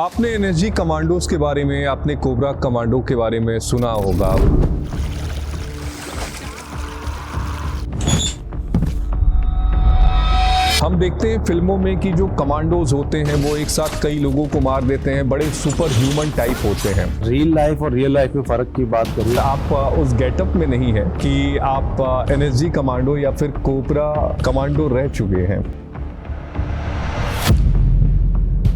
आपने NSG commandos के बारे में, आपने कोबरा कमांडो के बारे में सुना होगा। हम देखते हैं फिल्मों में कि जो कमांडोज होते हैं वो एक साथ कई लोगों को मार देते हैं, बड़े सुपर ह्यूमन टाइप होते हैं। रियल लाइफ और रियल लाइफ में फ़र्क की बात करूँ, आप उस गेटअप में नहीं है कि आप एनएसजी कमांडो या फिर कोबरा कमांडो रह चुके हैं।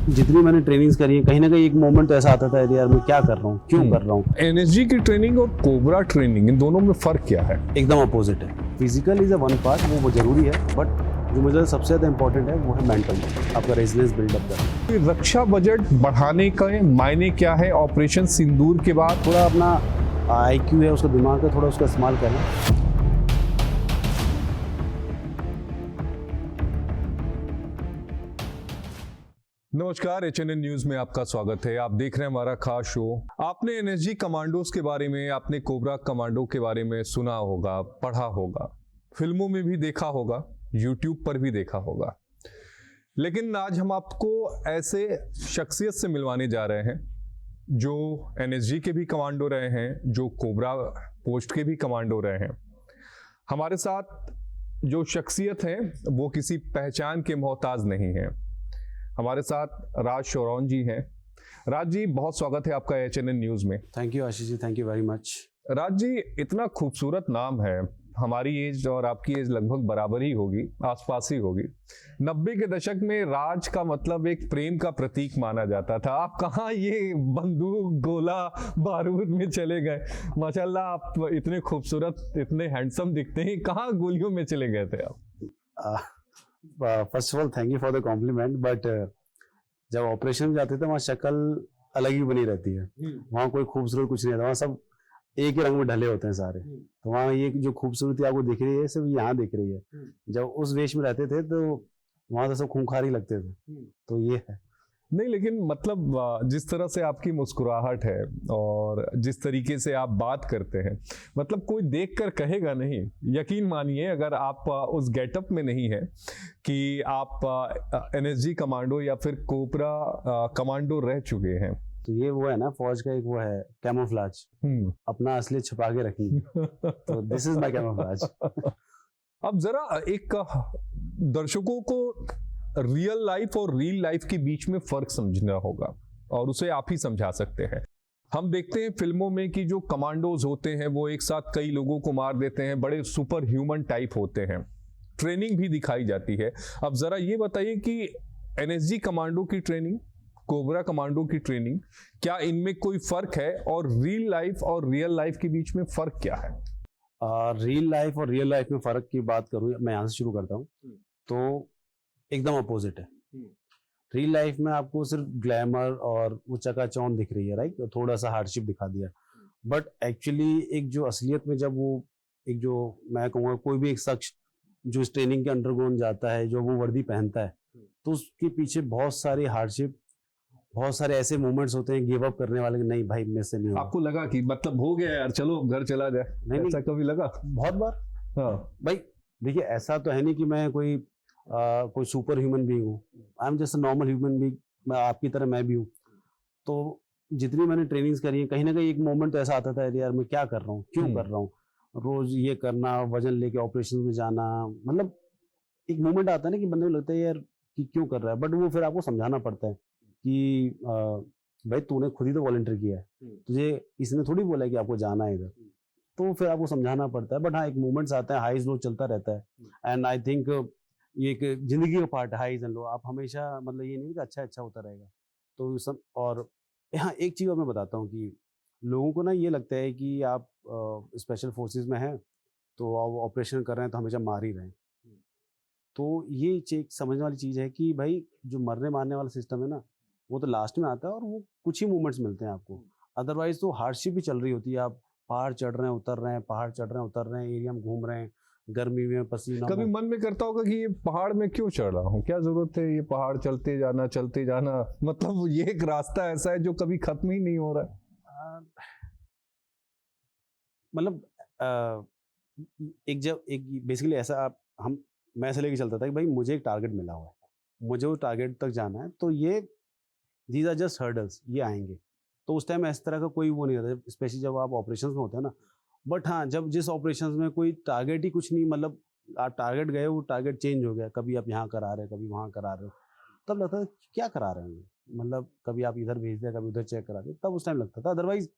जितनी मैंने ट्रेनिंग्स करी है, कहीं ना कहीं एक मोमेंट तो ऐसा आता था यार मैं क्या कर रहा हूँ, क्यों कर रहा हूँ। एनएसजी की ट्रेनिंग और कोबरा ट्रेनिंग, इन दोनों में फर्क क्या है? एकदम अपोजिट है। Physical is a one part, वो जरूरी है, बट जो मुझे सबसे ज़्यादा इंपॉर्टेंट है वो है मेंटल, आपका रेजिलियंस बिल्डअप करना। रक्षा बजट बढ़ाने का मायने क्या है ऑपरेशन सिंदूर के बाद? थोड़ा अपना IQ है, उसका दिमाग का थोड़ा उसका इस्तेमाल करना। नमस्कार, HNN न्यूज में आपका स्वागत है। आप देख रहे हैं हमारा खास शो। आपने एनएसजी कमांडोज के बारे में, आपने कोबरा कमांडो के बारे में सुना होगा, पढ़ा होगा, फिल्मों में भी देखा होगा, यूट्यूब पर भी देखा होगा। लेकिन आज हम आपको ऐसे शख्सियत से मिलवाने जा रहे हैं जो एनएसजी के भी कमांडो रहे हैं, जो कोबरा पोस्ट के भी कमांडो रहे हैं। हमारे साथ जो शख्सियत है वो किसी पहचान के मोहताज नहीं है। हमारे साथ राज शौरौन जी हैं। राज जी, बहुत स्वागत है आपका HNN न्यूज में। Thank you Ashish ji, thank you very much. Raj ji, इतना खूबसूरत नाम है, हमारी एज और आपकी एज लगभग बराबर ही होगी, आसपास ही होगी। 90 के दशक में राज का मतलब एक प्रेम का प्रतीक माना जाता था। आप कहाँ ये बंदूक, गोला, बारूद में चले गए? माशाल्लाह, आप इतने खूबसूरत, इतने हैंडसम दिखते हैं, कहाँ गोलियों में चले गए थे आप? First of all thank you for the compliment, but जब ऑपरेशन में जाते थे वहाँ शक्ल अलग ही बनी रहती है। वहाँ कोई खूबसूरत कुछ नहीं था, वहाँ सब एक ही रंग में ढले होते हैं सारे। तो वहाँ ये जो खूबसूरती आपको दिख रही है सिर्फ यहाँ दिख रही है। जब उस वेश में रहते थे तो वहाँ तो सब खूंखार ही लगते थे। तो ये है। नहीं, लेकिन मतलब जिस तरह से आपकी मुस्कुराहट है और जिस तरीके से आप बात करते हैं, मतलब कोई देखकर कहेगा नहीं। यकीन मानिए, अगर आप उस गेटअप में नहीं है कि आप एनएसजी कमांडो या फिर कोबरा कमांडो रह चुके हैं। तो ये वो है ना, फौज का एक वो है कैमोफ्लाज, अपना असलियत छुपा के रखी। तो दिस इज माय कैमोफ्लाज। अब जरा एक दर्शकों को रियल लाइफ और रियल लाइफ के बीच में फर्क समझना होगा और उसे आप ही समझा सकते हैं। हम देखते हैं फिल्मों में कि जो कमांडोज होते हैं वो एक साथ कई लोगों को मार देते हैं, बड़े सुपर ह्यूमन टाइप होते हैं। ट्रेनिंग भी दिखाई जाती है। अब जरा ये बताइए कि एनएसजी कमांडो की ट्रेनिंग, कोबरा कमांडो की ट्रेनिंग, क्या इनमें कोई फर्क है? और रियल लाइफ के बीच में फर्क क्या है? रियल लाइफ और रियल लाइफ में फ़र्क की बात करूँ, मैं यहाँ से शुरू करता हूँ। तो एकदम अपोजिट है। रियल लाइफ में आपको सिर्फ ग्लैमर और वो चकाचौंध दिख रही है, राइट, थोड़ा सा हार्डशिप दिखा दिया। बट एक्चुअली एक जो असलियत में जब वो एक जो मैं कहूँगा कोई भी एक शख्स जो इस ट्रेनिंग के अंडरगोन जाता है, जो वो वर्दी पहनता है, तो उसके पीछे बहुत सारी हार्डशिप, बहुत सारे ऐसे मोमेंट्स होते हैं गिव अप करने वाले, नहीं भाई मेरे से नहीं होगा। आपको लगा कि मतलब हो गया यार, चलो घर चला जाए? नहीं, ऐसा कभी लगा? बहुत बार। हाँ भाई देखिए, ऐसा तो है नहीं कि मैं कोई सुपर ह्यूमन बीइंग हूँ। I am just a normal human being, मैं आपकी तरह मैं भी हूँ। तो जितनी मैंने ट्रेनिंग्स करी है, कहीं ना कहीं एक मोमेंट तो ऐसा आता था यार मैं क्या कर रहा हूँ, क्यों कर रहा हूँ। रोज ये करना, वजन लेके ऑपरेशन में जाना, मतलब एक मोमेंट आता है ना कि बंदे को लगता है यार कि क्यों कर रहा है। बट वो फिर आपको समझाना पड़ता है कि भाई तूने खुद ही तो वॉलंटियर किया है, तुझे इसने थोड़ी बोला है कि आपको जाना है इधर। तो फिर आपको समझाना पड़ता है। बट हाँ, एक मोमेंट्स आता है, हाईज लो चलता रहता है। एंड आई थिंक ये एक जिंदगी का पार्ट है, हाईज एंड लो। आप हमेशा, मतलब ये नहीं कि अच्छा होता रहेगा। तो सब, और हाँ एक चीज़ और मैं बताता हूँ कि लोगों को ना ये लगता है कि आप स्पेशल फोर्सेस में हैं तो आप ऑपरेशन कर रहे हैं तो हमेशा मार ही रहे हैं। तो ये चीज समझने वाली चीज़ है कि भाई जो मरने मारने वाला सिस्टम है ना, वो तो लास्ट में आता है और वो कुछ ही मूवमेंट्स मिलते हैं आपको। अदरवाइज तो हार्डशिप भी चल रही होती है। आप पहाड़ चढ़ रहे हैं, उतर रहे हैं, पहाड़ चढ़ रहे हैं, उतर रहे हैं, एरिया में घूम रहे हैं, गर्मी में पसीना कभी मन में करता होगा कि ये पहाड़ में क्यों चढ़ रहा हूँ, क्या जरूरत है ये पहाड़ चलते जाना, मतलब ये एक रास्ता ऐसा है जो कभी खत्म ही नहीं हो रहा है। मतलब एक बेसिकली ऐसा आप हम मैं ऐसे लेके चलता था कि भाई मुझे एक टारगेट मिला हुआ है, मुझे उस टारगेट तक जाना है। तो ये दीज आर जस्ट हर्डल्स, ये आएंगे। तो उस टाइम इस तरह का कोई वो नहीं रहता, स्पेशली जब आप ऑपरेशन में होते हैं ना। बट हाँ, जब जिस ऑपरेशन में कोई टारगेट ही कुछ नहीं, मतलब आप टारगेट गए, वो टारगेट चेंज हो गया, कभी आप यहाँ करा रहे हैं, कभी वहाँ करा रहे हो, तब लगता है क्या करा रहे हैं, मतलब कभी आप इधर भेज दिया, कभी उधर चेक करा दिया, तब उस टाइम लगता था। अदरवाइज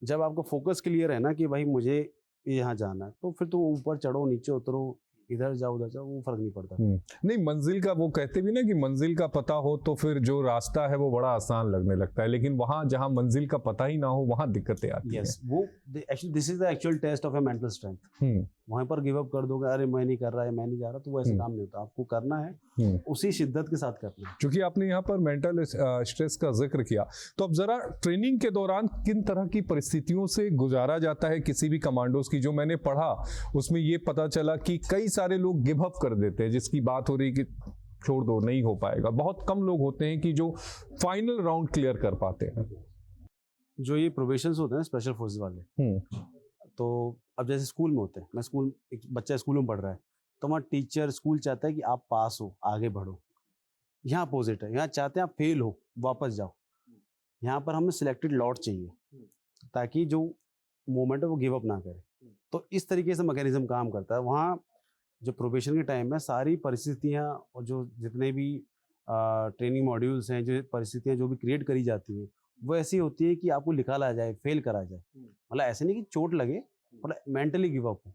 जब आपका फोकस क्लियर है ना कि भाई मुझे यहाँ जाना है, तो फिर तो ऊपर चढ़ो नीचे उतरो, इधर जाओ उधर जाओ, वो फर्क नहीं पड़ता। नहीं, मंजिल का वो कहते भी ना कि मंजिल का पता हो तो फिर जो रास्ता है वो बड़ा आसान लगने लगता है, लेकिन वहां जहां मंजिल का पता ही ना हो वहां दिक्कतें आती हैं। यस, वो actually this is the actual test of a mental strength. वहीं पर गिव अप कर दोगे, अरे मैं नहीं कर रहा है, मैं नहीं जा रहा, तो वो ऐसे काम नहीं होता। आपको करना है, उसी शिद्दत के साथ करना है। क्योंकि आपने यहाँ पर मेंटल स्ट्रेस का जिक्र किया, तो अब जरा ट्रेनिंग के दौरान किन तरह की परिस्थितियों से गुजारा जाता है किसी भी कमांडोज की? जो मैंने पढ़ा उसमें ये पता चला कि कई सारे लोग गिव अप कर देते हैं, जिसकी बात हो रही कि छोड़ दो, नहीं हो पाएगा। बहुत कम लोग होते हैं कि जो फाइनल राउंड क्लियर कर पाते हैं। जो ये प्रोबेशंस होते हैं स्पेशल फोर्सेस वाले, तो अब जैसे स्कूल में होते हैं, मैं स्कूल, एक बच्चा स्कूल में पढ़ रहा है, तो वहाँ टीचर स्कूल चाहता है कि आप पास हो, आगे बढ़ो। यहाँ अपोजिट है, यहाँ चाहते हैं आप फेल हो, वापस जाओ। यहाँ पर हमें सिलेक्टेड लॉट चाहिए ताकि जो मोमेंट है वो गिव अप ना करे। तो इस तरीके से मैकेनिज्म काम करता है। वहाँ जो प्रोबेशन के टाइम में सारी परिस्थितियाँ और जो जितने भी ट्रेनिंग मॉड्यूल्स हैं, जो परिस्थितियाँ जो भी क्रिएट करी जाती हैं, वो ऐसी होती है कि आपको निकाला जाए, फेल करा जाए। मतलब ऐसे नहीं कि चोट लगे, मतलब मेंटली गिव अप हो।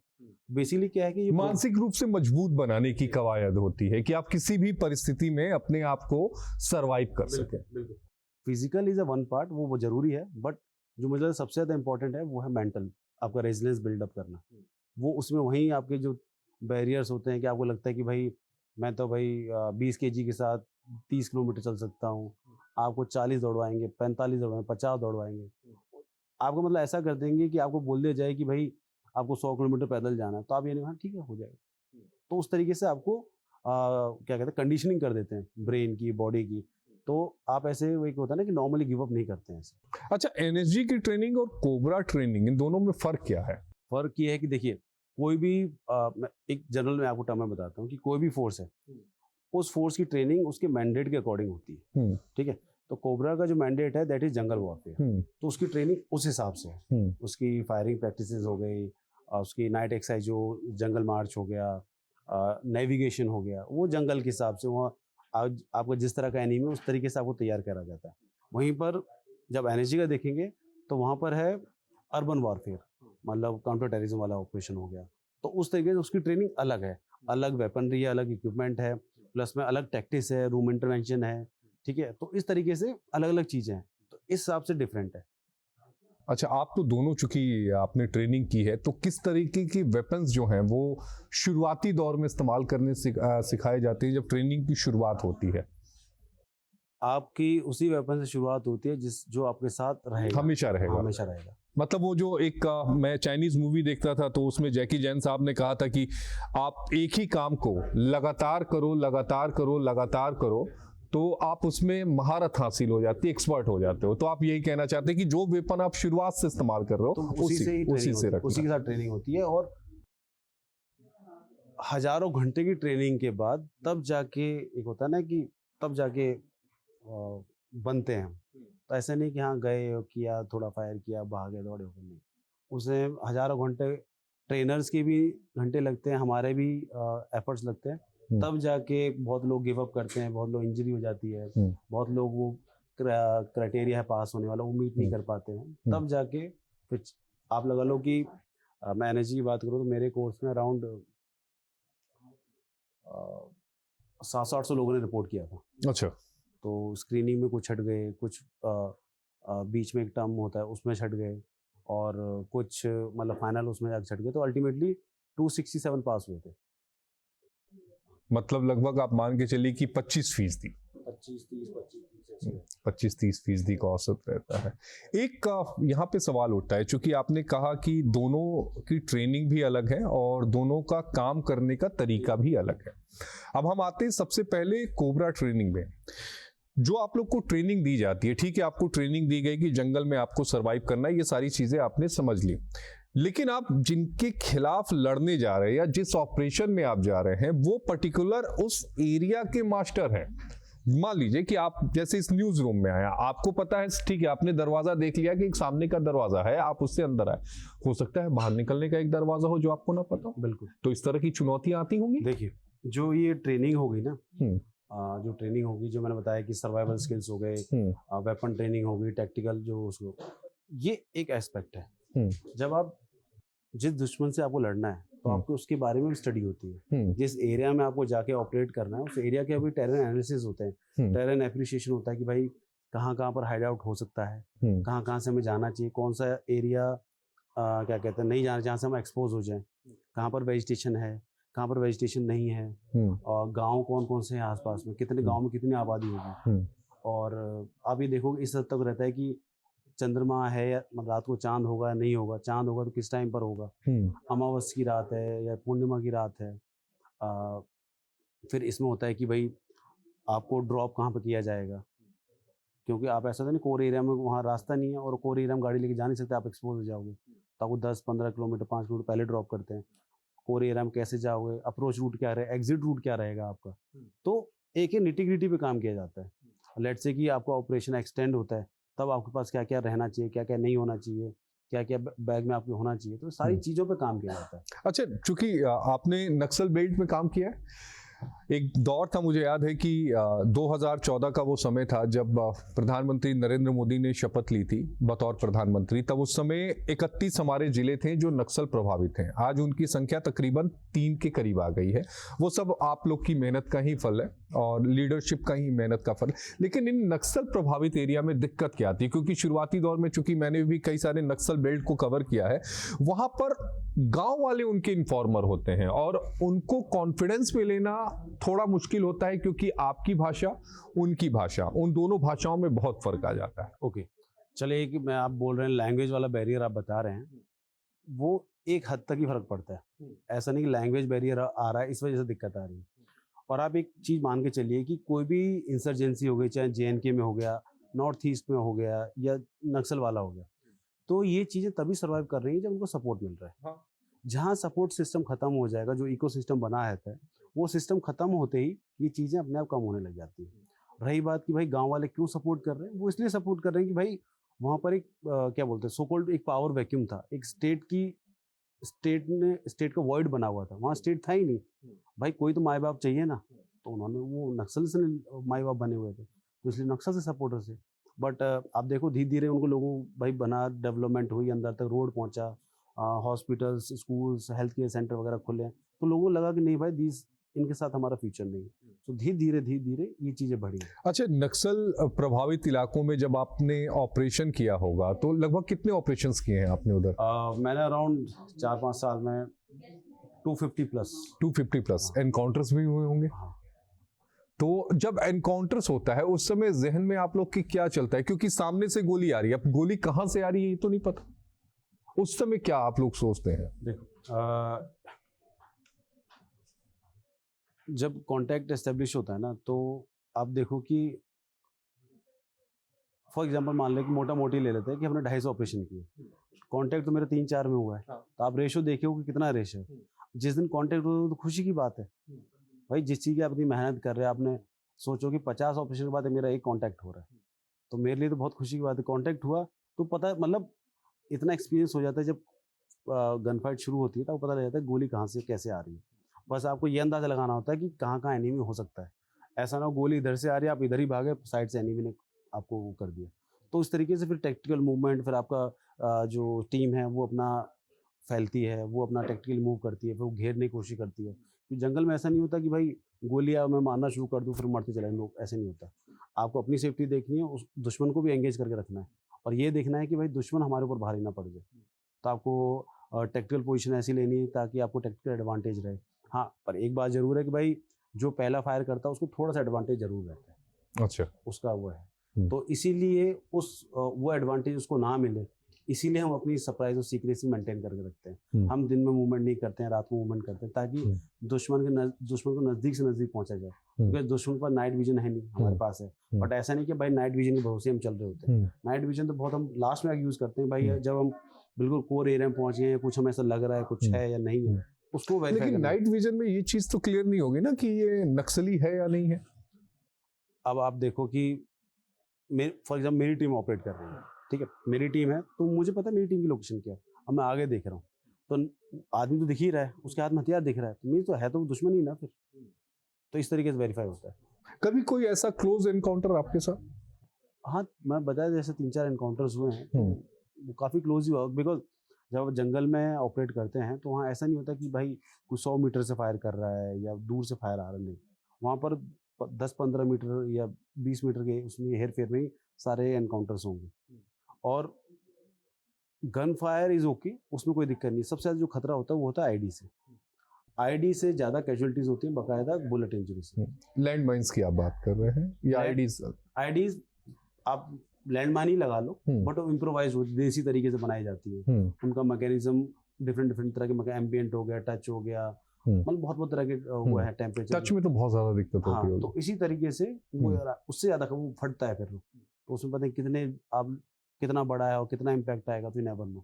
बेसिकली क्या है कि ये मानसिक रूप से मजबूत बनाने की कवायद होती है कि आप किसी भी परिस्थिति में अपने आप को सरवाइव कर सकें। Physical is a one part, वो जरूरी है, बट जो मुझे सबसे ज़्यादा इंपॉर्टेंट है वो है मेंटल, आपका रेजिलियंस बिल्डअप करना। वो उसमें वहीं आपके जो बैरियर्स होते हैं कि आपको लगता है कि भाई मैं तो भाई 20 kg के साथ 30 किलोमीटर चल सकता हूँ, आपको 40 दौड़वाएंगे, 45 दौड़वाएंगे, 50 दौड़वाएंगे। आपको मतलब ऐसा कर देंगे कि आपको बोल दिया जाए कि भाई आपको 100 किलोमीटर पैदल जाना है, तो आप ये नहीं, हाँ ठीक है हो जाएगा। तो उस तरीके से आपको क्या कहते हैं, कंडीशनिंग कर देते हैं ब्रेन की, बॉडी की। तो आप ऐसे, वो एक होता है ना कि नॉर्मली गिव अप नहीं करते हैं ऐसे। अच्छा, एनएसजी की ट्रेनिंग और कोबरा ट्रेनिंग, इन दोनों में फर्क क्या है? फर्क ये है कि देखिए, कोई भी मैं एक जनरल में आपको टर्म में बताता हूँ कि कोई भी फोर्स है, उस फोर्स की ट्रेनिंग उसके मैंडेट के अकॉर्डिंग होती है। ठीक है, तो कोबरा का जो मैंडेट है दैट इज जंगल वॉरफेयर, तो उसकी ट्रेनिंग उस हिसाब से है। उसकी फायरिंग प्रैक्टिसेस हो गई, उसकी नाइट एक्सरसाइज जो जंगल मार्च हो गया, नेविगेशन हो गया, वो जंगल के हिसाब से वहाँ आपको जिस तरह का एनिमी उस तरीके से आपको तैयार करा जाता है। वहीं पर जब एनएसजी का देखेंगे तो वहाँ पर है अर्बन वॉरफेयर, मतलब काउंटर टेररिज्म वाला ऑपरेशन हो गया। तो उस तरीके से उसकी ट्रेनिंग अलग है, अलग वेपनरी है, अलग इक्विपमेंट है, प्लस में अलग टैक्टिक्स है, रूम इंटरवेंशन है। ठीक है, तो इस तरीके से अलग अलग चीज़ें हैं, तो इस हिसाब से डिफरेंट है। अच्छा, आप तो दोनों चूंकि आपने ट्रेनिंग की है, तो किस तरीके की वेपन्स जो हैं वो शुरुआती दौर में इस्तेमाल करने सिखाए जाते हैं जब ट्रेनिंग की शुरुआत होती है? आपकी उसी वेपन से शुरुआत होती है जो आपके साथ रहेगा, हमेशा रहेगा। हमेशा रहेगा। मतलब वो जो एक मैं चाइनीज मूवी देखता था, तो उसमें जैकी जैन साहब ने कहा था कि आप एक ही काम को लगातार करो, लगातार करो, लगातार करो, तो आप उसमें महारत हासिल हो जाती है, एक्सपर्ट हो जाते हो। तो आप यही कहना चाहते हैं कि जो वेपन आप शुरुआत से इस्तेमाल कर रहे हो, तो उसी के साथ ट्रेनिंग होती है। और हजारों घंटे की ट्रेनिंग के बाद तब जाके एक होता है ना कि तब जाके बनते हैं। तो ऐसे नहीं कि हाँ गए किया, थोड़ा फायर किया, भागे दौड़े, नहीं। उसे हजारों घंटे, ट्रेनर्स के भी घंटे लगते हैं, हमारे भी एफर्ट्स लगते हैं, तब जाके बहुत लोग गिव अप करते हैं, बहुत लोग इंजरी हो जाती है, बहुत लोग वो क्राइटेरिया है पास होने वाला, वो मीट नहीं कर पाते हैं। तब जाके फिर आप लगा लो कि मैं एनएसजी की बात करूँ तो मेरे कोर्स में अराउंड 700-800 लोगों ने रिपोर्ट किया था। अच्छा। तो स्क्रीनिंग में कुछ हट गए, कुछ बीच में एक टर्म होता है उसमें छट गए, और कुछ मतलब फाइनल उसमें जाकर छट गए। तो अल्टीमेटली 267 पास हुए थे। मतलब लगभग आप मान के चलिए कि 25% 25-30% का औसत रहता है। एक यहाँ पे सवाल उठता है, चूंकि आपने कहा कि दोनों की ट्रेनिंग भी अलग है और दोनों का काम करने का तरीका भी अलग है। अब हम आते हैं सबसे पहले कोबरा ट्रेनिंग में। जो आप लोग को ट्रेनिंग दी जाती है, ठीक है, आपको ट्रेनिंग दी गई कि जंगल में आपको सरवाइव करना है, ये सारी चीजें आपने समझ ली, लेकिन आप जिनके खिलाफ लड़ने जा रहे हैं या जिस ऑपरेशन में आप जा रहे हैं, वो पर्टिकुलर उस एरिया के मास्टर हैं, मान लीजिए कि आप जैसे इस न्यूज रूम में आया, आपको पता है, ठीक है, आपने दरवाजा देख लिया कि एक सामने का दरवाजा है, आप उससे अंदर आए, हो सकता है बाहर निकलने का एक दरवाजा हो जो आपको ना पता हो। बिल्कुल। तो इस तरह की चुनौतियां आती होंगी। देखिए, जो ये ट्रेनिंग होगी ना, हम्म, जो ट्रेनिंग होगी, जो मैंने बताया कि सर्वाइवल स्किल्स हो गए, वेपन ट्रेनिंग होगी, टैक्टिकल जो उसको, ये एक एस्पेक्ट है। जब आप जिस दुश्मन से आपको लड़ना है तो आपको उसके बारे में भी स्टडी होती है। जिस एरिया में आपको जाके ऑपरेट करना है उस एरिया के अभी टेरेन एनालिसिस होते हैं, टेरेन एप्रिसिएशन होता है कि भाई कहाँ कहाँ पर हाइड आउट हो सकता है, कहाँ कहाँ से हमें जाना चाहिए, कौन सा एरिया क्या कहते हैं नहीं जाना जहाँ से हम एक्सपोज हो जाएं, कहाँ पर वेजिटेशन है, कहाँ पर वेजिटेशन नहीं है, और गांव कौन कौन से हैं आसपास में, कितने गांव में कितनी आबादी होगी। और आप ये देखोगे इस हद तक रहता है कि चंद्रमा है या रात को चांद होगा या नहीं होगा, चांद होगा तो किस टाइम पर होगा, अमावस की रात है या पूर्णिमा की रात है। फिर इसमें होता है कि भाई आपको ड्रॉप कहाँ पर किया जाएगा, क्योंकि आप ऐसा तो नहीं कोर एरिया में वहाँ रास्ता नहीं है और कोर एरिया में गाड़ी लेके जा नहीं सकते, आप एक्सपोज हो जाओगे, तो आपको 10-15 किलोमीटर 5 किलोमीटर पहले ड्रॉप करते हैं। कोर एरिया में कैसे जाओगे, अप्रोच रूट क्या रहेगा, एग्जिट रूट क्या रहेगा आपका, तो एक निटी-ग्रिटी पे काम किया जाता है। लेट से कि आपका ऑपरेशन एक्सटेंड होता है तब आपके पास क्या क्या रहना चाहिए, क्या क्या नहीं होना चाहिए, क्या क्या बैग में आपके होना चाहिए, तो सारी चीज़ों पे काम किया जाता है। अच्छा, चूंकि आपने नक्सल बेल्ट में काम किया है, एक दौर था, मुझे याद है कि 2014 का वो समय था जब प्रधानमंत्री नरेंद्र मोदी ने शपथ ली थी बतौर प्रधानमंत्री। तब उस समय 31 हमारे जिले थे जो नक्सल प्रभावित हैं। आज उनकी संख्या तकरीबन 3 के करीब आ गई है। वो सब आप लोग की मेहनत का ही फल है और लीडरशिप का ही मेहनत का फल। लेकिन इन नक्सल प्रभावित एरिया में दिक्कत क्या आती है, क्योंकि शुरुआती दौर में चूंकि मैंने भी कई सारे नक्सल बेल्ट को कवर किया है, वहां पर गांव वाले उनके इन्फॉर्मर होते हैं और उनको कॉन्फिडेंस में लेना थोड़ा मुश्किल होता है, क्योंकि आपकी भाषा उनकी भाषा, उन दोनों भाषाओं में बहुत फर्क आ जाता है। ओके, चलिए कि मैं आप बोल रहे हैं लैंग्वेज वाला बैरियर आप बता रहे हैं, वो एक हद तक ही फर्क पड़ता है। ऐसा नहीं कि लैंग्वेज बैरियर आ रहा है इस वजह से दिक्कत आ रही है। और आप एक चीज़ मान के चलिए कि कोई भी इंसर्जेंसी हो गई, चाहे JNK में हो गया, नॉर्थ ईस्ट में हो गया या नक्सल वाला हो गया, तो ये चीज़ें तभी सर्वाइव कर रही हैं जब उनको सपोर्ट मिल रहा है। हाँ। जहाँ सपोर्ट सिस्टम खत्म हो जाएगा, जो इकोसिस्टम बना रहता है, वो सिस्टम खत्म होते ही ये चीज़ें अपने आप कम होने लग जाती हैं। रही बात कि भाई गांव वाले क्यों सपोर्ट कर रहे हैं, वो इसलिए सपोर्ट कर रहे हैं कि भाई वहाँ पर एक क्या बोलते हैं सो कॉल्ड एक पावर वैक्यूम था, एक स्टेट का वॉइड बना हुआ था, वहाँ स्टेट था ही नहीं। भाई कोई तो माँ बाप चाहिए ना, तो उन्होंने वो नक्सल से माँ बाप बने हुए थे, तो इसलिए नक्सल से सपोर्टर से। बट आप देखो धीरे धीरे उनको लोगों भाई बना, डेवलपमेंट हुई, अंदर तक रोड पहुंचा, hospitals, schools, health care centre वगैरह खुले, तो लोगों को लगा कि नहीं भाई इनके साथ हमारा फ्यूचर नहीं है। तो धीरे धीरे ये चीज़ें बढ़ी। अच्छा, नक्सल प्रभावित इलाकों में जब आपने ऑपरेशन किया होगा तो लगभग कितने ऑपरेशंस किए हैं आपने उधर? मैंने अराउंड 4-5 साल में 250 प्लस एनकाउंटर्स भी हुए होंगे। हाँ। तो जब एनकाउंटर्स होता है उस समय जहन में आप लोग की क्या चलता है, क्योंकि सामने से गोली आ रही है, अब गोली कहाँ से आ रही है ये तो नहीं पता, उस समय क्या आप लोग सोचते हैं? देखो, जब कांटेक्ट एस्टेब्लिश होता है ना, तो आप देखो कि फॉर एग्जांपल मान लें कि मोटा मोटी ले लेते हैं कि हमने 250 ऑपरेशन किए, कांटेक्ट तो मेरा 3-4 में हुआ है। हाँ। तो आप रेशो देखिए कि कितना रेशो है। जिस दिन कांटेक्ट हो तो खुशी की बात है भाई, जिस चीज़ की आप इतनी मेहनत कर रहे हैं, आपने सोचो कि 50 ऑपरेशन के बाद मेरा एक कांटेक्ट हो रहा है, तो मेरे लिए तो बहुत खुशी की बात है। कांटेक्ट हुआ तो पता मतलब इतना एक्सपीरियंस हो जाता है, जब गन फाइट शुरू होती है तो पता लग जाता है गोली कहाँ से कैसे आ रही है। बस आपको ये अंदाजा लगाना होता है कि कहाँ कहाँ एनिमी हो सकता है। ऐसा ना हो गोली इधर से आ रही है, आप इधर ही भागे, साइड से एनिमी ने आपको वो कर दिया। तो इस तरीके से फिर टैक्टिकल मूवमेंट, फिर आपका जो टीम है वो अपना फैलती है, वो अपना टैक्टिकल मूव करती है, फिर वो घेरने की कोशिश करती है। तो जंगल में ऐसा नहीं होता कि भाई गोलियाँ मैं मारना शुरू कर दूँ फिर मरते चले लोग, ऐसे नहीं होता। आपको अपनी सेफ्टी देखनी है, उस दुश्मन को भी एंगेज करके रखना है और ये देखना है कि भाई दुश्मन हमारे ऊपर भारी ना पड़ जाए। तो आपको टैक्टिकल पोजीशन ऐसी लेनी है ताकि आपको टैक्टिकल एडवांटेज रहे। हाँ, पर एक बात ज़रूर है कि भाई जो पहला फायर करता है उसको थोड़ा सा एडवांटेज ज़रूर रहता है। अच्छा, उसका वो है। तो इसीलिए वो एडवांटेज उसको ना मिले, इसीलिए हम अपनी सरप्राइज और सीक्रेसी मेंटेन करके रखते हैं। हम दिन में मूवमेंट नहीं करते हैं, रात को मूवमेंट करते हैं, ताकि दुश्मन को नज़दीक से नज़दीक पहुंचा जाए। क्योंकि दुश्मन पर नाइट विजन है नहीं, हमारे पास है। बट ऐसा नहीं कि भाई नाइट विजन के भरोसे हम चल रहे होते हैं। नाइट विजन तो बहुत हम लास्ट में यूज़ करते हैं भाई, जब हम बिल्कुल कोर एरिया में पहुंच गए हैं, कुछ हमें ऐसा लग रहा है कुछ है या नहीं है, उसको वेरीफाई। लेकिन नाइट विजन में ये चीज तो क्लियर नहीं होगी ना कि ये नक्सली है या नहीं है। अब आप देखो कि फॉर एग्जाम्पल मेरी टीम ऑपरेट कर रही है, ठीक है, मेरी टीम है तो मुझे पता है मेरी टीम की लोकेशन क्या है, अब मैं आगे देख रहा हूँ तो आदमी तो दिख ही रहा है, उसके हाथ में हथियार दिख रहा है, तो मेरी तो है तो दुश्मन ही ना फिर। तो इस तरीके से वेरीफाई होता है। कभी कोई ऐसा क्लोज एनकाउंटर आपके साथ? हाँ, मैं बताया जैसे 3-4 एनकाउंटर्स हुए हैं, तो वो काफ़ी क्लोज ही हुआ, बिकॉज जब जंगल में ऑपरेट करते हैं तो वहाँ ऐसा नहीं होता कि भाई कोई 100 मीटर से फायर कर रहा है या दूर से फायर आ रहा नहीं, वहाँ पर 10-15 मीटर या 20 मीटर के उसमें हेर फेर में ही सारे एनकाउंटर्स होंगे। और गन फायर इज़ ओके, उसमें कोई दिक्कत नहीं। सबसे ज़्यादा जो खतरा होता है वो होता है आईडी से। आईडी से ज़्यादा कैजुअलिटीज़ होती हैं बाकायदा बुलेट इंजरी से। लैंड माइंस की आप बात कर रहे हैं या आईडीज? आईडीज आप लैंडमाइन ही लगा लो, बट वो इम्प्रोवाइज होती, देसी तरीके से बनाई जाती है। उनका मैकेनिज्म डिफरेंट तरह के, एम्बिएंट हो गया, टच हो गया, मतलब बहुत तरह के वो है, टेम्परेचर टच में तो बहुत ज्यादा दिक्कत होती हाँ, है। तो इसी तरीके से वो उससे ज्यादा वो फटता है फिर, तो उसमें पता है कितने आप कितना बड़ा है और कितना इम्पैक्ट आएगा तो नेवर नो।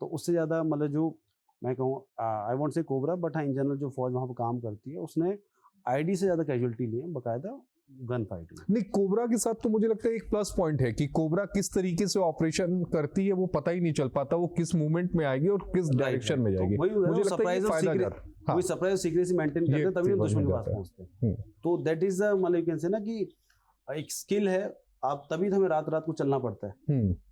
तो उससे ज्यादा मतलब जो मैं कहूँ, आई वॉन्ट से कोबरा, बट हाँ इन जनरल जो फौज वहाँ पर काम करती है उसने आईडी से ज्यादा कैजुअलिटी ली है बाकायदा गन फाइट में। नहीं, कोबरा के साथ तो मुझे लगता है एक प्लस पॉइंट है कि कोबरा किस तरीके से ऑपरेशन करती है वो पता ही नहीं चल पाता, वो किस मूवमेंट में आएगी और किस डायरेक्शन में जाएगी। मुझे लगता है वही सरप्राइज सीक्रेसी मेंटेन करते हैं, तभी हम दुश्मन के पास पहुंचते हैं। तो दैट इज मतलब यू कैन से ना कि एक स्किल है, आप तभी तो हमें रात को चलना पड़ता है।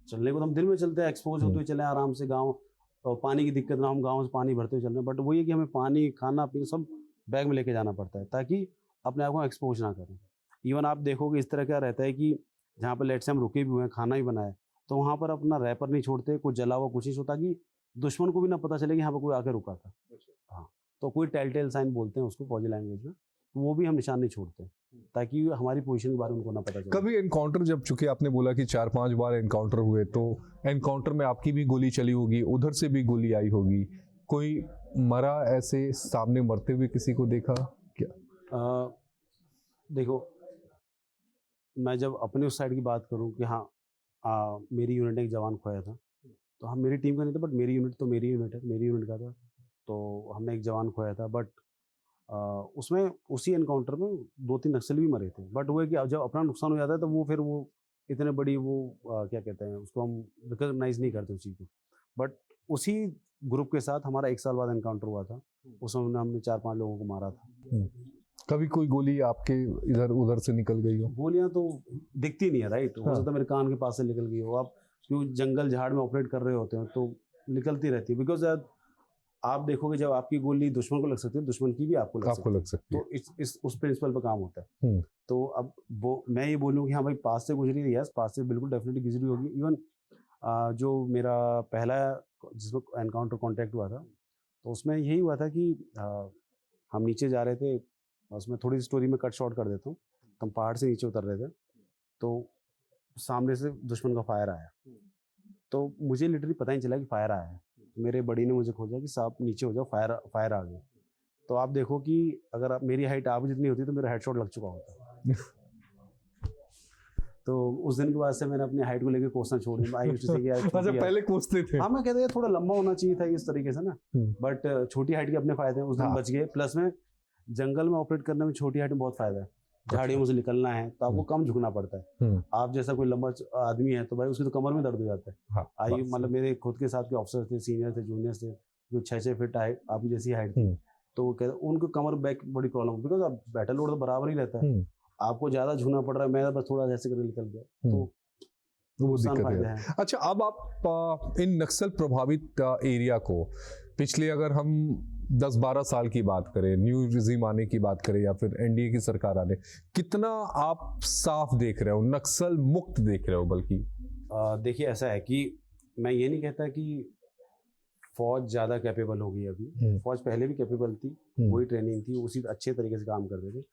चलने को तो हम दिन में चलते हैं, एक्सपोज होते हुए चले आराम से, गाँव और पानी की दिक्कत ना, हम गाँव से पानी भरते हुए चल रहे हैं, बट वही है कि हमें पानी, खाना पीना सब बैग में लेके जाना पड़ता है ताकि अपने आप को एक्सपोज ना करें। इवन आप देखोगे इस तरह क्या रहता है कि जहाँ पर लेट से हम रुके भी हुए हैं, खाना भी बनाए, तो वहाँ पर अपना रैपर नहीं छोड़ते, कुछ जला हुआ कुछ नहीं होता कि दुश्मन को भी ना पता चले कि यहाँ पर कोई आके रुका था। हाँ, तो कोई टेल साइन बोलते हैं उसको फौजी लैंग्वेज में, तो वो भी हम निशान नहीं छोड़ते ताकि हमारी पोजीशन के बारे में उनको ना पता चले। कभी एनकाउंटर, जब चूंकि आपने बोला कि 4-5 बार एनकाउंटर हुए, तो एनकाउंटर में आपकी भी गोली चली होगी, उधर से भी गोली आई होगी, कोई मरा ऐसे सामने मरते हुए किसी को देखा क्या? देखो, मैं जब अपने उस साइड की बात करूं कि हाँ, मेरी यूनिट ने एक जवान खोया था, तो हम मेरी टीम का नहीं था, बट मेरी यूनिट तो मेरी यूनिट है, मेरी यूनिट का था, तो हमने एक जवान खोया था। बट उसमें उसी एनकाउंटर में 2-3 नक्सली भी मरे थे। बट वो है कि जब अपना नुकसान हो जाता है तो वो फिर वो इतने बड़ी वो क्या कहते हैं उसको, हम रिकॉग्नाइज नहीं करते उस चीज़ को। बट उसी ग्रुप के साथ हमारा 1 साल बाद एनकाउंटर हुआ था, उसमें हमने 4-5 लोगों को मारा था। कभी कोई गोली आपके इधर उधर से निकल गई हो? गोलियां तो दिखती नहीं है, राइट। हो सकता है मेरे कान के पास से निकल गई हो, आप क्यों जंगल झाड़ में ऑपरेट कर रहे होते हैं तो निकलती रहती है। बिकॉज आप देखोगे जब आपकी गोली दुश्मन को लग सकती है, दुश्मन की भी आपको लग सकती है। तो इस उस प्रिंसिपल पर काम होता है। तो अब मैं ये बोलूँ कि हाँ भाई पास से गुजरी है, यस पास से बिल्कुल डेफिनेटली गुजरी होगी। इवन जो मेरा पहला जिसमें एनकाउंटर कॉन्टैक्ट हुआ था, तो उसमें यही हुआ था कि हम नीचे जा रहे थे, उसमें थोड़ी स्टोरी में कट शॉर्ट कर देता हूँ। हम पहाड़ से नीचे उतर रहे थे, तो सामने से दुश्मन का फायर आया, तो मुझे लिटरली पता ही चला कि फायर आया है। मेरे बड़ी ने मुझे खोजा कि साहब नीचे हो जाओ, फायर आ गया। तो आप देखो कि अगर आप मेरी हाइट आप जितनी होती तो मेरा हेडशॉट लग चुका होता। तो उस दिन के बाद से मैंने अपनी हाइट को लेकर कोसना छोड़ दिया। अच्छा, पहले कोसते थे? हाँ, मैं कहता था थोड़ा लंबा होना चाहिए था इस तरीके से ना, बट छोटी हाइट के अपने फायदे हैं। उस दिन बच गए। प्लस में जंगल में ऑपरेट करने में छोटी हाइट में बहुत फायदा है। झाड़ियों से निकलना है तो आपको कम झुकना पड़ता है। आप जैसा कोई लंबा आदमी है तो भाई उसकी तो कमर में दर्द हो जाता है। आई मतलब मेरे खुद के साथ के ऑफिसर थे, सीनियर थे, जूनियर थे, जो 6-6 फीट हाइट आपकी जैसी हाइट थी, तो उनको कमर बैक बड़ी प्रॉब्लम, बिकॉज अब बैटल लोड तो बराबर ही रहता है, आपको ज्यादा झुकना पड़ रहा है, मैं बस थोड़ा जैसे करके निकल गया, तो वो दिक्कत है। अच्छा, अब आप इन नक्सल प्रभावित एरिया को पिछले अगर हम 10-12 साल की बात करें, न्यू रिजीम आने की बात करें या फिर एनडीए की सरकार आने, कितना आप साफ देख रहे हो, नक्सल मुक्त देख रहे हो? बल्कि देखिए ऐसा है कि मैं ये नहीं कहता कि फौज ज़्यादा कैपेबल हो गई अभी। फौज पहले भी कैपेबल थी, वही ट्रेनिंग थी, उसी अच्छे तरीके से काम कर रहे थे।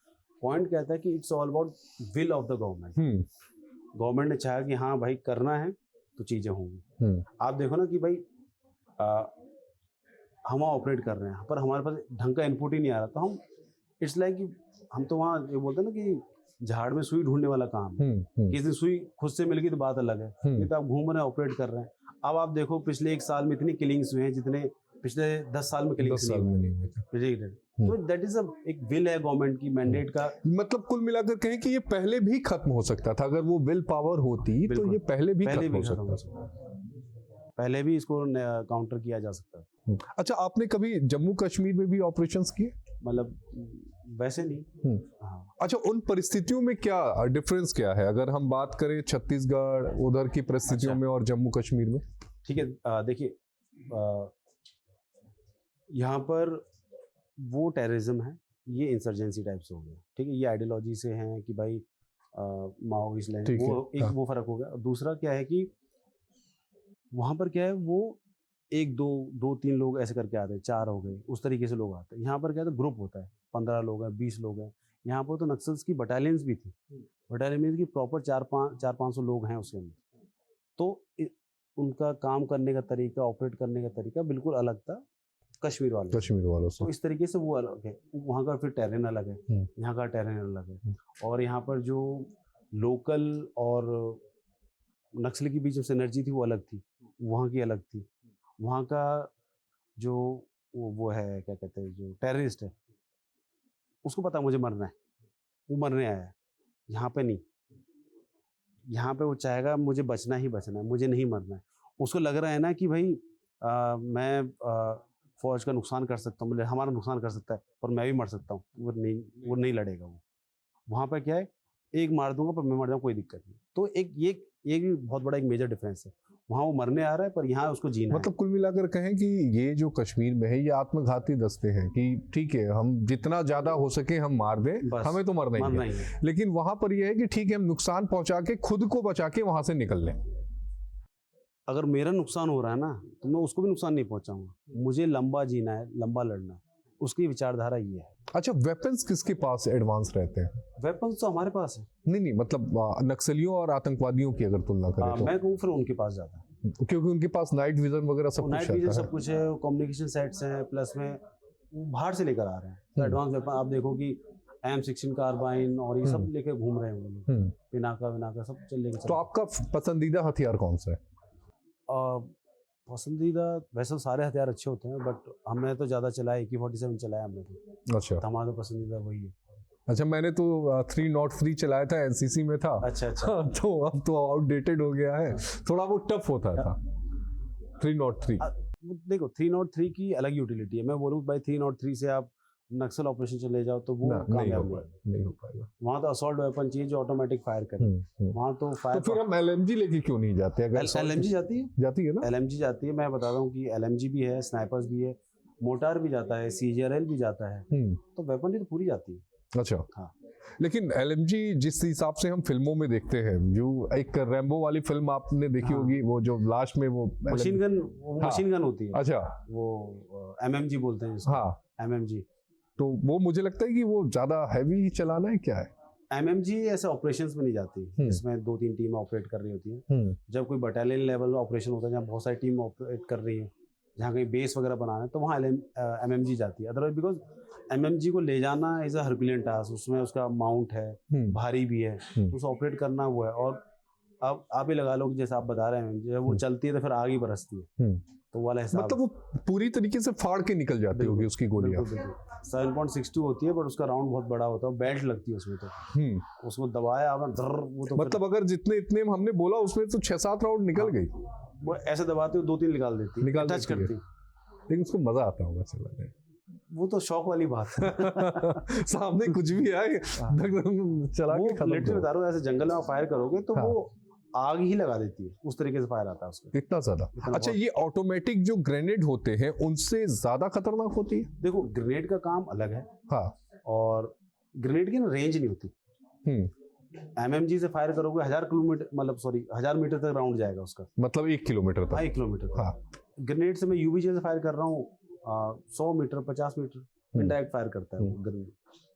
पॉइंट कहता है कि it's all about will of the government. Government ने चाहा कि हाँ भाई करना है तो चीज़ें होंगी। आप देखो ना कि भाई हम वहाँ ऑपरेट कर रहे हैं पर हमारे पास ढंग का इनपुट ही नहीं आ रहा, तो हम इट्स लाइक कि हम तो वहाँ ये बोलते हैं ना कि झाड़ में सुई ढूंढने वाला काम है। किसी दिन सुई खुद से मिल गई तो बात अलग है, ये तो आप घूम रहे हैं, ऑपरेट कर रहे हैं। अब आप देखो पिछले 1 साल में इतनी किलिंग्स हुए हैं, जितने पिछले 10 साल में क्लियर 10 साल में नहीं हुए थे। प्रेडिक्टेड। तो दैट इज एक विल है गवर्नमेंट की मैंडेट का। मतलब कुल मिलाकर कहें कि ये पहले भी खत्म हो सकता था, अगर वो विल पावर होती तो ये पहले भी खत्म हो सकता था। पहले भी इसको काउंटर किया जा सकता है। अच्छा, आपने कभी जम्मू कश्मीर में भी ऑपरेशंस किए? मतलब वैसे नहीं। हाँ। अच्छा, उन परिस्थितियों में क्या डिफरेंस क्या है अगर हम बात करें छत्तीसगढ़ उधर की परिस्थितियों में और जम्मू कश्मीर में? ठीक है, देखिए यहाँ पर वो टेररिज्म है, ये इंसर्जेंसी टाइप से हो गया। ठीक है, ये आइडियोलॉजी से हैं कि भाई माओइस्ट लैंड, ठीक है, वो एक हाँ। वो फर्क हो गया। और दूसरा क्या है कि वहाँ पर क्या है, वो एक दो दो तीन लोग ऐसे करके आते हैं, 4 हो गए, उस तरीके से लोग आते हैं। यहाँ पर क्या है, तो ग्रुप होता है, 15 लोग हैं, 20 लोग हैं। यहाँ पर तो नक्सल्स की बटालियंस भी थी, बटालियन की प्रॉपर 400-500 लोग हैं उसके अंदर। तो उनका काम करने का तरीका, ऑपरेट करने का तरीका बिल्कुल अलग था कश्मीर वालों से। तो इस तरीके से वो अलग है, वहाँ का फिर टेरेन अलग है, यहाँ का टेरेन अलग है। और यहाँ पर जो लोकल और नक्सली के बीच में सिनर्जी थी वो अलग थी, वहाँ की अलग थी। वहाँ का जो वो है, क्या कहते हैं, जो टेररिस्ट है, उसको पता मुझे मरना है, वो मरने आया है। यहाँ पे नहीं, यहाँ पे वो चाहेगा मुझे बचना ही बचना है, मुझे नहीं मरना है। उसको लग रहा है ना कि भाई मैं फौज का नुकसान कर सकता हूँ, हमारा नुकसान कर सकता है, पर मैं भी मर सकता हूँ। वो नहीं लड़ेगा। वो वहाँ पर क्या है, एक मार दूंगा पर मैं मर जाऊँ, कोई दिक्कत नहीं। तो ये भी बहुत बड़ा एक मेजर डिफरेंस है। वहाँ वो मरने आ रहा है, पर यहाँ उसको जीना मतलब कुल मिलाकर कहें कि ये जो कश्मीर में है ये आत्मघाती दस्ते हैं कि ठीक है, हम जितना ज्यादा हो सके हम मार दें, हमें तो मरना ही है। लेकिन वहां पर यह है कि ठीक है, हम नुकसान पहुंचा के खुद को बचा के वहां से निकल लें। अगर मेरा नुकसान हो रहा है ना, तो मैं उसको भी नुकसान नहीं पहुंचाऊंगा। मुझे लंबा जीना है, लंबा लड़ना है, उसकी विचारधारा ये है। अच्छा, वेपन्स किसके पास एडवांस रहते हैं? वेपन्स तो हमारे पास है। नहीं, मतलब नक्सलियों और आतंकवादियों की अगर तुलना करें तो मैं कहूँ फिर उनके पास जाता है, क्योंकि उनके पास नाइट विजन वगैरह सब कुछ नाइट विजन सब कुछ है, कम्युनिकेशन सेट्स हैं, प्लस में वो बाहर से लेकर आ रहे हैं। तो एडवांस वेपन आप देखो कि M16 कार्बाइन और ये सब लेके घूम रहे हैं वो लोग, पिनाका सब चल लेके। तो आपका पसंदीदा हथियार कौन सा है? पसंदीदा वैसे सारे हथियार अच्छे होते हैं, बट हमने तो ज़्यादा चलाया, AK-47 चलाया हमने तो। अच्छा, तो हमारा तो पसंदीदा वही है। अच्छा, मैंने तो 303 चलाया था, NCC में था। अच्छा। तो अब तो आउटडेटेड हो गया है, थोड़ा वो टफ होता था 303। देखो 303 की अलग यूटिलिटी है। मैं बोलूँ भाई 303 से आप नक्सल ऑपरेशन चले जाओ तो वो कामयाब नहीं हो पाएगा। वहाँ तो असॉल्ट वेपन चाहिए जो ऑटोमेटिक फायर करे। वहाँ तो फायर। तो फिर हम LMG लेके क्यों नहीं जाते? अगर LMG जाती है ना? LMG जाती है। मैं बता रहा हूँ कि LMG भी है, स्नाइपर्स भी है, मोटार भी जाता है, CGRL भी जाता है। तो वेपन तो पूरी जाती है। अच्छा, हाँ। लेकिन LMG जिस हिसाब से हम फिल्मों में देखते हैं, जो एक रैम्बो वाली फिल्म आपने देखी होगी, वो जो लास्ट में वो मशीन गन होती है। अच्छा, वो MMG बोलते हैं जिसको। हाँ, MMG। तो वो मुझे लगता है कि वो ज्यादा हैवी चलाना है, क्या है? MMG ऐसे ऑपरेशंस में नहीं जाती, इसमें 2-3 टीम ऑपरेट कर रही होती हैं। जब कोई बटालियन लेवल में ऑपरेशन होता है, जहाँ बहुत सारी टीम ऑपरेट कर रही है, जहाँ कहीं बेस वगैरह बनाना है, तो वहाँ MMG जाती है। अदरवाइज बिकॉज MMG को ले जाना इज अ हरकुलियन टास्क, उसमें उसका माउंट है, भारी भी है, तो उसे ऑपरेट करना वो है। और अब आप ही लगा लो कि जैसे आप बता रहे हैं, जब वो चलती है तो फिर आग ही बरसती है, तो वाला हिसाब। मतलब वो पूरी तरीके से फाड़ के निकल जाती होगी उसकी गोलियां। 7.62 होती है, बट उसका राउंड बहुत बड़ा होता है, बेल्ट लगती है उसमें, तो उसको दबाया आपने, वो तो मतलब अगर जितने इतने हमने बोला उसमें तो 6-7 राउंड निकल गई। वो ऐसे दबाते हो 2-3 निकाल देती है, टच करती। लेकिन उसको मजा आता होगा चलाने। वो तो शौक वाली बात है। सामने कुछ भी आए चला के खत्म। लिटरली बता रहा हूँ, ऐसे जंगल में फायर करोगे तो वो आग ही लगा देती है, उस तरीके से फायर आता है उसका। इतना ज्यादा? अच्छा, ये ऑटोमेटिक जो ग्रेनेड होते हैं उनसे ज्यादा खतरनाक होती है? देखो, ग्रेनेड का काम अलग है। हाँ। और ग्रेनेड की ना रेंज नहीं होती। MMG से फायर करोगे 1000 किलोमीटर, मतलब 1000 मीटर तक राउंड जाएगा उसका, मतलब 1 किलोमीटर तक। 1 किलोमीटर। हाँ। ग्रेनेड से मैं UBJ से फायर कर रहा हूँ 100 मीटर 50 मीटर डायरेक्ट फायर करता है वो ग्रेनेड।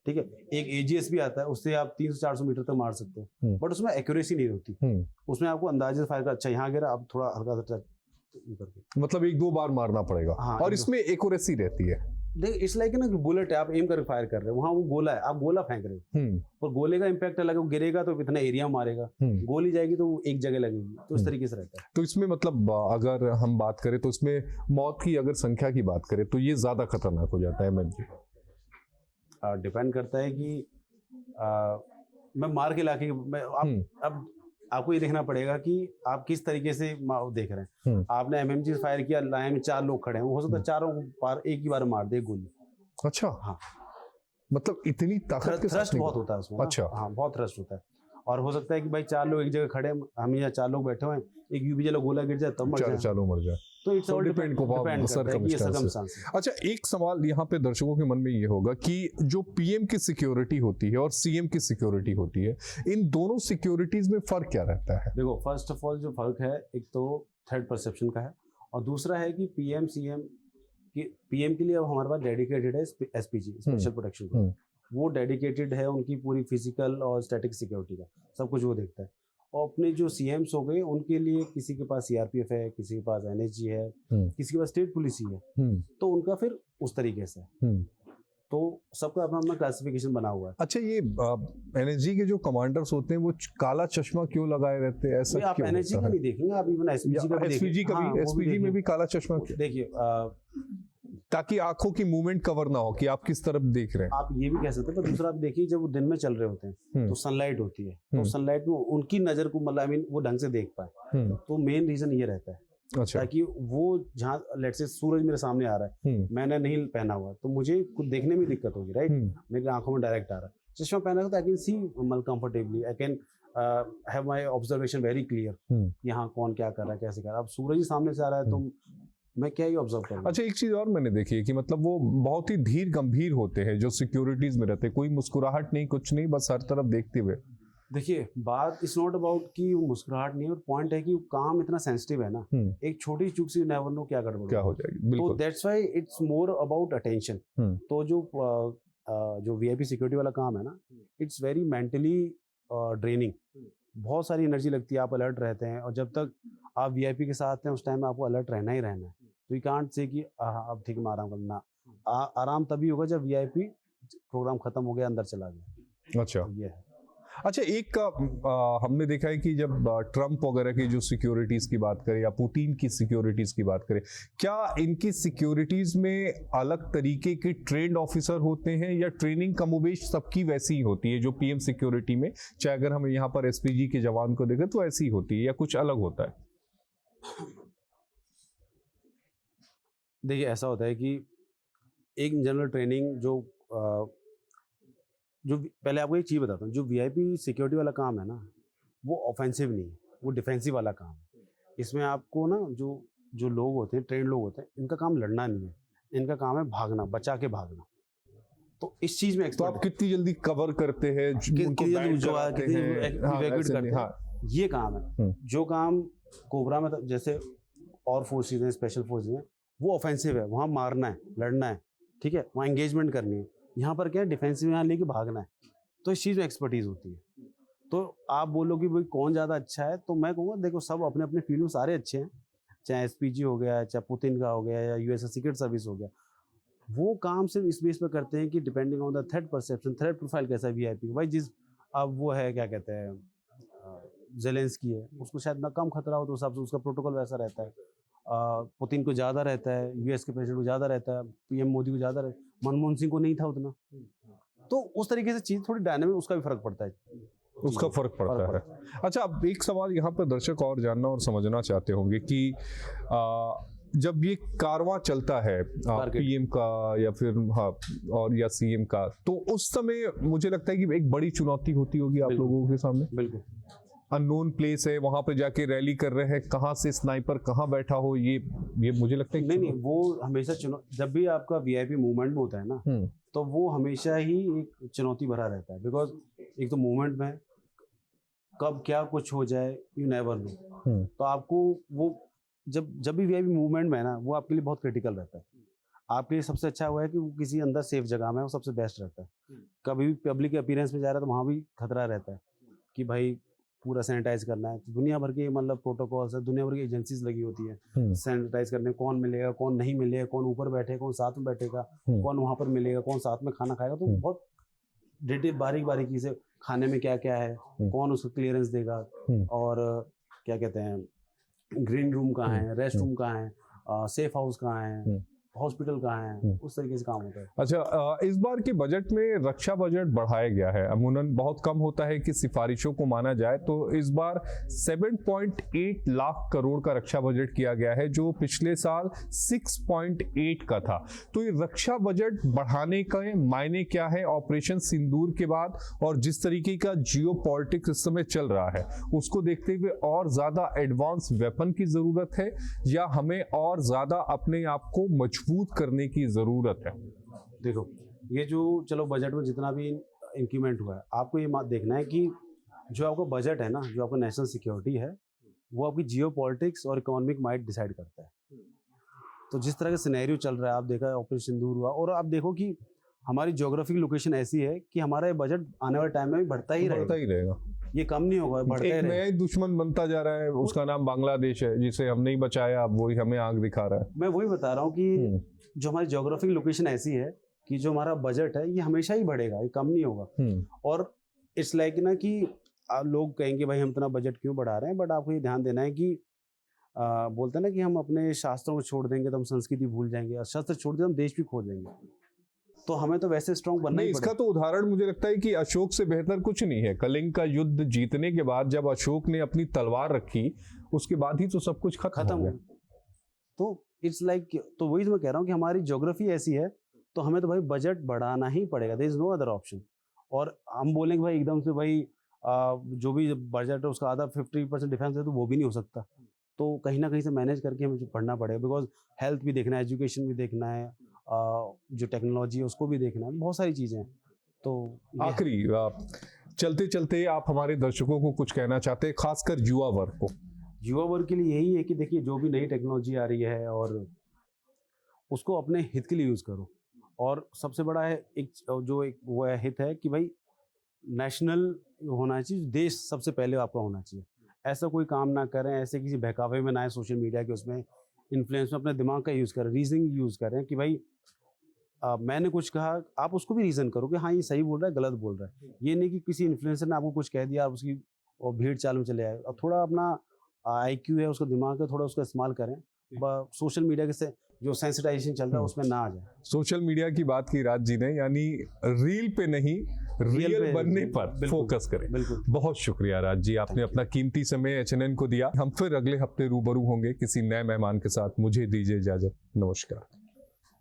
ठीक है, एक AGS भी आता है, उससे आप 300-400 मीटर तक मार सकते हो, बट उसमें एक्यूरेसी नहीं होती। उसमें आपको अंदाजे से फायर कर, अच्छा यहाँ गिरा, अब थोड़ा हल्का सा करके, मतलब 1-2 बार मारना पड़ेगा। हाँ, और इसमें एक्यूरेसी रहती है। देख इट्स लाइक ना कि बुलेट है, आप एम करके फायर कर रहे हो, वहाँ वो गोला है, आप गोला फेंक रहे हो, और गोले का इम्पैक्ट अलग है, वो गिरेगा तो इतना एरिया मारेगा, गोली जाएगी तो वो एक जगह लगेगी, तो इस तरीके से रहता है। तो इसमें मतलब अगर हम बात करें तो इसमें मौत की अगर संख्या की बात करें तो ये ज्यादा खतरनाक हो जाता है एमएमजी। डिपेंड करता है कि मैं मार के लाके मैं अब आपको ये देखना पड़ेगा कि आप किस तरीके से देख रहे हैं। आपने एमएमजी फायर किया, लाइन में 4 लोग खड़े हैं, हो सकता है चारों पार एक ही बार मार दे गोली। अच्छा, हाँ, मतलब इतनी ताकत के साथ थ्रस्ट बहुत होता है उसमें। अच्छा, हाँ, बहुत थ्रस्ट होता है, और हो सकता है कि भाई 4 लोग एक जगह खड़े हैं, हम यहाँ 4 लोग बैठे हुए हैं, एक यूपी चलो गोला गिर जाए तब मर जाए, चारों मर जाए, तो इट्स ऑल डिपेंड सर्कमस्टेंसेस। अच्छा, एक सवाल यहाँ पे दर्शकों के मन में ये होगा कि जो पीएम की सिक्योरिटी होती है और सीएम की सिक्योरिटी होती है, इन दोनों सिक्योरिटीज में फर्क क्या रहता है? देखो, फर्स्ट ऑफ ऑल जो फर्क है, एक तो थ्रेट परसेप्शन का है, और दूसरा है कि पीएम सीएम पीएम के लिए अब हमारे पास डेडिकेटेड है एसपीजी, स्पेशल प्रोटेक्शन, वो डेडिकेटेड है उनकी पूरी फिजिकल और स्टैटिक सिक्योरिटी का सब कुछ वो देखता है। और अपने जो सीएम्स हो गए उनके लिए किसी के पास सीआरपीएफ है, किसी के पास एनएसजी है, किसी के पास स्टेट पुलिस ही है, तो उनका फिर उस तरीके से तो सबका अपना अपना क्लासिफिकेशन बना हुआ है। अच्छा, ये एनएसजी के जो कमांडर्स होते हैं वो काला चश्मा क्यों लगाए रहते हैं? ऐसा आप एनएसजी का नहीं देखेंगे, आप इवन एसपीजी का भी देखिए, एसपीजी में भी काला चश्मा देखिए, ताकि आंखों की मूवमेंट कवर ना हो कि आप किस तरफ देख रहे हैं। आप ये भी कह सकते हैं, पर दूसरा आप देखिए, जब वो दिन में चल रहे होते हैं तो सनलाइट होती है, तो सनलाइट में उनकी नजर को मतलब वो ढंग से देख पाए, तो मेन रीजन ये रहता है। अच्छा, ताकि वो जहाँ लेट्स से सूरज मेरे सामने आ रहा है, मैंने नहीं पहना हुआ, तो मुझे कुछ देखने में दिक्कत होगी, राइट, मेरी आंखों में डायरेक्ट आ रहा है। चश्मा पहना तो आई कैन सी मल comfortably, I can have my observation very clear, यहाँ कौन क्या कर रहा है, कैसे कर रहा है। अब सूरज ही सामने से आ रहा है तो मैं क्या ही ऑब्जर्व करूँ। अच्छा, एक चीज और मैंने देखी है कि मतलब वो बहुत ही धीर गंभीर होते हैं जो सिक्योरिटीज में रहते हैं, कोई मुस्कुराहट नहीं, कुछ नहीं, बस हर तरफ देखते हुए। देखिए, बात इट्स नॉट अबाउट कि वो मुस्कुराहट नहीं है, और पॉइंट है कि वो काम इतना सेंसिटिव है ना, एक छोटी चूक से नेवर नो क्या गड़बड़ क्या हो जाएगी। तो that's why it's more about attention. तो जो वीआईपी सिक्योरिटी वाला काम है ना, इट्स वेरी मेंटली ड्रेनिंग, बहुत सारी एनर्जी लगती है, आप अलर्ट रहते हैं, और जब तक आप वीआईपी के साथ हैं उस टाइम में आपको अलर्ट रहना ही रहना है। तो यू कांट से कि अब ठीक है आराम करना, आराम तभी होगा जब वीआईपी प्रोग्राम खत्म हो गया, अंदर चला गया। अच्छा, तो ये है। अच्छा, एक हमने देखा है कि जब ट्रम्प वगैरह की जो सिक्योरिटीज की बात करें या पुतिन की सिक्योरिटीज की बात करें, क्या इनकी सिक्योरिटीज में अलग तरीके के ट्रेंड ऑफिसर होते हैं या ट्रेनिंग कमोबेश सबकी वैसी ही होती है जो पीएम सिक्योरिटी में, चाहे अगर हम यहाँ पर एसपीजी के जवान को देखें तो ऐसी ही होती है या कुछ अलग होता है? देखिए, ऐसा होता है कि एक जनरल ट्रेनिंग जो पहले आपको एक चीज़ बताता हूँ, जो वीआईपी सिक्योरिटी वाला काम है ना, वो ऑफेंसिव नहीं है, वो डिफेंसिव वाला काम है। इसमें आपको ना जो लोग होते हैं, ट्रेंड लोग होते हैं, इनका काम लड़ना नहीं है, इनका काम है भागना, बचा के भागना। तो इस चीज़ में तो आप कितनी जल्दी कवर करते हैं, ये काम है। जो काम कोबरा में जैसे और फोर्सेज हैं, स्पेशल फोर्सेज हैं, वो ऑफेंसिव है, वहाँ मारना है, लड़ना है, ठीक है, वहाँ एंगेजमेंट करनी है। यहाँ पर क्या है, डिफेंसिव, यहाँ लेके भागना है। तो इस चीज़ में एक्सपर्टीज होती है। तो आप बोलो कि भाई कौन ज़्यादा अच्छा है, तो मैं कहूँगा देखो, सब अपने अपने फील्ड में सारे अच्छे हैं, चाहे एसपीजी हो गया, चाहे पुतिन का हो गया, या यूएस सीक्रेट सर्विस हो गया। वो काम सिर्फ इस बेस पर करते हैं कि depending on the threat perception, threat profile कैसा है वीआईपी भाई, जिस अब वो है क्या कहते हैं जेलेंस्की है, उसको शायद ना कम खतरा हो तो हिसाब से उसका प्रोटोकॉल वैसा रहता है। पुतिन को ज़्यादा रहता है, यूएस के प्रेसिडेंट को ज़्यादा रहता है, पीएम मोदी को ज़्यादा रहता है, मनमोहन सिंह को नहीं था उतना। तो उस तरीके से चीज़ थोड़ी डायनामिक, उसका भी फर्क पड़ता है, उसका फर्क पड़ता है। अच्छा, अब एक सवाल यहाँ पर दर्शक और जानना और समझना चाहते होंगे कि जब ये कारवां चलता है पीएम का या फिर और या सीएम का, तो उस समय मुझे लगता है कि एक बड़ी चुनौती होती होगी आप लोगों के सामने। बिल्कुल, अननोन प्लेस है, वहां पे जाके रैली कर रहे हैं, कहाँ से स्नाइपर कहाँ बैठा हो, ये मुझे लगता है नहीं, वो हमेशा जब भी आपका वीआईपी मूवमेंट में होता है ना, तो वो हमेशा ही एक चुनौती भरा रहता है। बिकॉज एक तो मूवमेंट में कब क्या कुछ हो जाए, यू नेवर नो। तो आपको वो जब भी वीआईपी मूवमेंट में है ना, वो आपके लिए बहुत क्रिटिकल रहता है। आपके लिए सबसे अच्छा हुआ है कि वो किसी अंदर सेफ जगह में, वो सबसे बेस्ट रहता है। कभी भी पब्लिक अपीयरेंस में जा रहा है तो वहाँ भी खतरा रहता है कि भाई पूरा सैनिटाइज करना है, तो दुनिया भर के मतलब प्रोटोकॉल्स है, दुनिया भर की एजेंसीज लगी होती है सैनिटाइज करने, कौन मिलेगा कौन नहीं मिलेगा, कौन ऊपर बैठेगा कौन साथ में बैठेगा, कौन वहाँ पर मिलेगा कौन साथ में खाना खाएगा। तो बहुत डिटेल बारीकी से खाने में क्या क्या है, कौन उसको क्लियरेंस देगा, और क्या कहते हैं ग्रीन रूम कहाँ है, रेस्ट रूम कहाँ है, सेफ हाउस कहाँ है, हॉस्पिटल कहाँ है, उस तरीके से काम होता है। अच्छा, इस बार के बजट में रक्षा बजट बढ़ाया गया है। अमूमन बहुत कम होता है कि सिफारिशों को माना जाए, तो इस बार 7.8 लाख करोड़ का रक्षा बजट किया गया है, जो पिछले साल 6.8 का था। तो ये रक्षा बजट बढ़ाने का मायने क्या है ऑपरेशन सिंदूर के बाद, और जिस तरीके का जियो पॉलिटिक्स इस समय चल रहा है उसको देखते हुए और ज्यादा एडवांस वेपन की जरूरत है, या हमें और ज्यादा अपने आप को मजबूत करने की जरूरत है? देखो, ये जो चलो बजट में जितना भी इंक्रीमेंट हुआ है, आपको ये बात देखना है कि जो आपका बजट है ना, जो आपका नेशनल सिक्योरिटी है, वो आपकी जियो पॉलिटिक्स और इकोनॉमिक माइट डिसाइड करता है। तो जिस तरह का सिनेरियो चल रहा है, आप देखा ऑपरेशन सिंदूर हुआ, और आप देखो कि हमारी ज्योग्राफिक लोकेशन ऐसी है कि हमारा ये बजट आने वाले टाइम में भी बढ़ता ही रहेगा, ये कम नहीं होगा, बढ़ता ही एक रहेगा। नया दुश्मन बनता जा रहा है, उसका नाम बांग्लादेश है, जिसे हम नहीं बचाया, अब वही हमें आंख दिखा रहा है। मैं वही बता रहा हूँ कि जो हमारी ज्योग्राफिक लोकेशन ऐसी है कि जो हमारा बजट है ये हमेशा ही बढ़ेगा, ये कम नहीं होगा। और इट्स लाइक ना कि लोग कहेंगे भाई हम इतना बजट क्यों बढ़ा रहे हैं, बट आपको ये ध्यान देना है कि बोलते हैं ना कि हम अपने शास्त्रों को छोड़ देंगे तो हम संस्कृति भूल जाएंगे, और शस्त्र छोड़ देंगे हम देश भी खो देंगे। तो हमें तो वैसे स्ट्रॉन्ग बनना ही इसका तो उदाहरण मुझे लगता है कि अशोक से बेहतर कुछ नहीं है। कलिंग का युद्ध जीतने के बाद जब अशोक ने अपनी तलवार रखी, उसके बाद ही तो सब कुछ खत्म हो गया। तो इट्स लाइक तो वही मैं कह रहा हूँ कि हमारी ज्योग्राफी ऐसी है, तो हमें तो भाई बजट बढ़ाना ही पड़ेगा, there is no other option. और हम बोलेंगे भाई एकदम से भाई जो भी बजट है उसका आधा 50% डिफेंस है, तो वो भी नहीं हो सकता। तो कहीं ना कहीं से मैनेज करके हमें पढ़ना पड़ेगा, बिकॉज हेल्थ भी देखना है, एजुकेशन भी देखना है, जो टेक्नोलॉजी है उसको भी देखना है, बहुत सारी चीज़ें हैं। तो आखिरी चलते चलते आप हमारे दर्शकों को कुछ कहना चाहते हैं, खासकर युवा वर्ग को? युवा वर्ग के लिए यही है कि देखिए जो भी नई टेक्नोलॉजी आ रही है और उसको अपने हित के लिए यूज़ करो। और सबसे बड़ा है एक वो है हित है कि भाई नेशनल होना चाहिए, देश सबसे पहले आपका होना चाहिए। ऐसा कोई काम ना करें, ऐसे किसी बहकावे में ना आए, सोशल मीडिया के उसमें इन्फ्लुएंस में अपने दिमाग का यूज़ करें, रीजनिंग यूज़ करें कि भाई मैंने कुछ कहा, आप उसको भी रीज़न करो कि हाँ ये सही बोल रहा है गलत बोल रहा है। ये नहीं कि किसी इन्फ्लुएंसर ने आपको कुछ कह दिया आप उसकी और भीड़ चाल में चले आए। और थोड़ा अपना IQ है, उसका दिमाग है, थोड़ा उसका इस्तेमाल करें। सोशल मीडिया के से जो सेंसिटाइजेशन चल रहा है उसमें ना आ जाए। सोशल मीडिया की बात की राज जी ने, यानी रील पे नहीं रियल बनने पर फोकस करें। बिल्कुल। बहुत शुक्रिया राज जी, आपने अपना कीमती समय HNN को दिया। हम फिर अगले हफ्ते रूबरू होंगे किसी नए मेहमान के साथ। मुझे दीजिए इजाजत, नमस्कार।